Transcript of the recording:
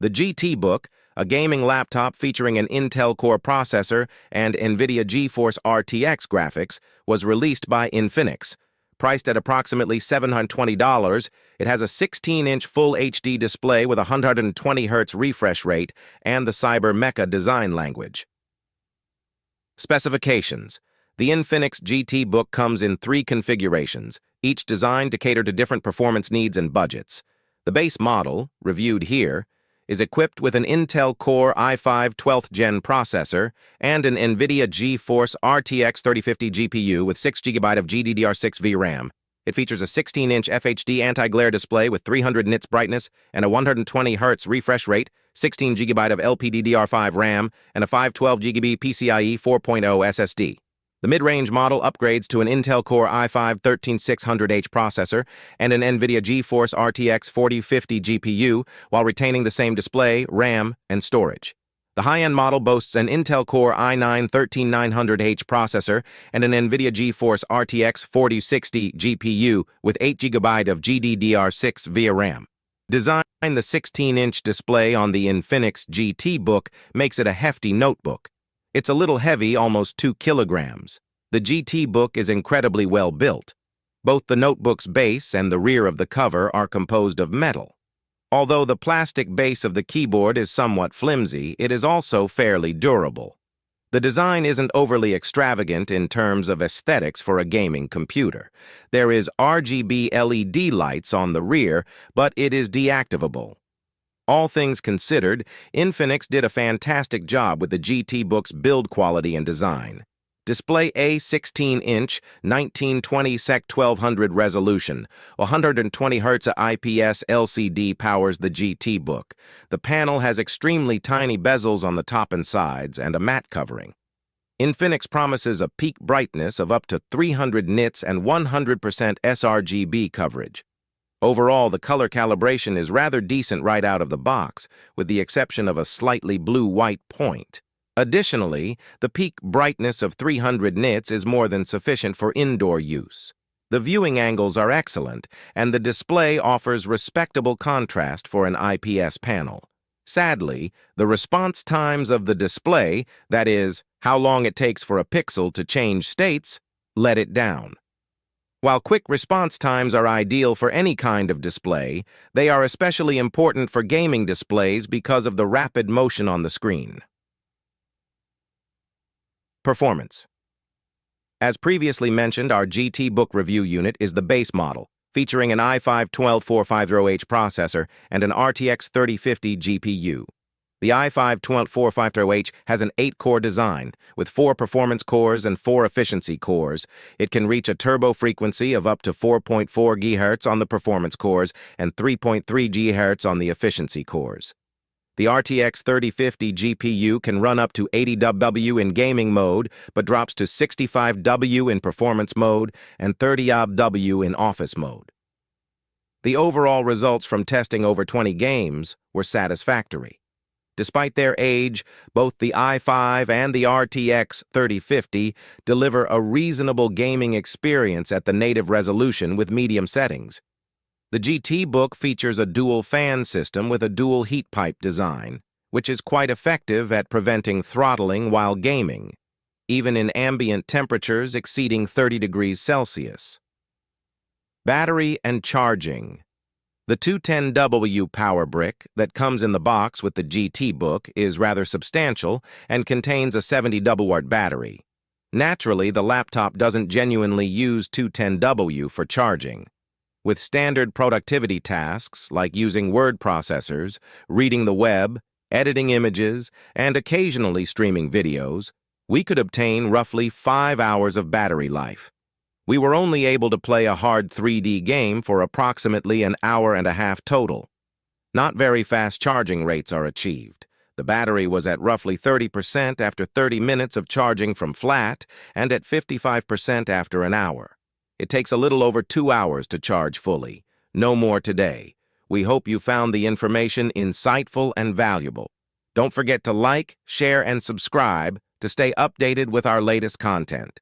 The GTBook, a gaming laptop featuring an Intel Core processor and Nvidia GeForce RTX graphics, was released by Infinix. Priced at approximately $720, it has a 16-inch Full HD display with a 120 Hz refresh rate and the Cyber Mecha design language. Specifications. The Infinix GT Book comes in 3 configurations, each designed to cater to different performance needs and budgets. The base model, reviewed here, is equipped with an Intel Core i5 12th Gen processor and an Nvidia GeForce RTX 3050 GPU with 6 GB of GDDR6 VRAM. It features a 16-inch FHD anti-glare display with 300 nits brightness and a 120 Hz refresh rate, 16 GB of LPDDR5 RAM, and a 512 GB PCIe 4.0 SSD. The mid-range model upgrades to an Intel Core i5 13600H processor and an Nvidia GeForce RTX 4050 GPU while retaining the same display, RAM, and storage. The high-end model boasts an Intel Core i9 13900H processor and an Nvidia GeForce RTX 4060 GPU with 8 GB of GDDR6 via RAM. Design the 16-inch display on the Infinix GT Book makes it a hefty notebook. It's a little heavy, almost 2 kilograms. The GT Book is incredibly well built. Both the notebook's base and the rear of the cover are composed of metal. Although the plastic base of the keyboard is somewhat flimsy, it is also fairly durable. The design isn't overly extravagant in terms of aesthetics for a gaming computer. There is RGB LED lights on the rear, but it is deactivable. All things considered, Infinix did a fantastic job with the GT Book's build quality and design. Display a 16-inch 1920x1200 resolution, 120 Hz IPS LCD powers the GT Book. The panel has extremely tiny bezels on the top and sides and a matte covering. Infinix promises a peak brightness of up to 300 nits and 100% sRGB coverage. Overall, the color calibration is rather decent right out of the box, with the exception of a slightly blue-white point. Additionally, the peak brightness of 300 nits is more than sufficient for indoor use. The viewing angles are excellent, and the display offers respectable contrast for an IPS panel. Sadly, the response times of the display, that is, how long it takes for a pixel to change states, let it down. While quick response times are ideal for any kind of display, they are especially important for gaming displays because of the rapid motion on the screen. Performance. As previously mentioned, our GT Book review unit is the base model, featuring an i5 12450H processor and an RTX 3050 GPU. The i5 12450H has an 8-core design, with 4 performance cores and 4 efficiency cores. It can reach a turbo frequency of up to 4.4 GHz on the performance cores and 3.3 GHz on the efficiency cores. The RTX 3050 GPU can run up to 80 W in gaming mode, but drops to 65 W in performance mode and 30 W in office mode. The overall results from testing over 20 games were satisfactory. Despite their age, both the i5 and the RTX 3050 deliver a reasonable gaming experience at the native resolution with medium settings. The GT Book features a dual fan system with a dual heat pipe design, which is quite effective at preventing throttling while gaming, even in ambient temperatures exceeding 30 degrees Celsius. Battery and charging. The 210W power brick that comes in the box with the GT Book is rather substantial and contains a 70W battery. Naturally, the laptop doesn't genuinely use 210W for charging. With standard productivity tasks like using word processors, reading the web, editing images, and occasionally streaming videos, we could obtain roughly 5 hours of battery life. We were only able to play a hard 3D game for approximately an hour and a half total. Not very fast charging rates are achieved. The battery was at roughly 30% after 30 minutes of charging from flat and at 55% after an hour. It takes a little over 2 hours to charge fully. No more today. We hope you found the information insightful and valuable. Don't forget to like, share, and subscribe to stay updated with our latest content.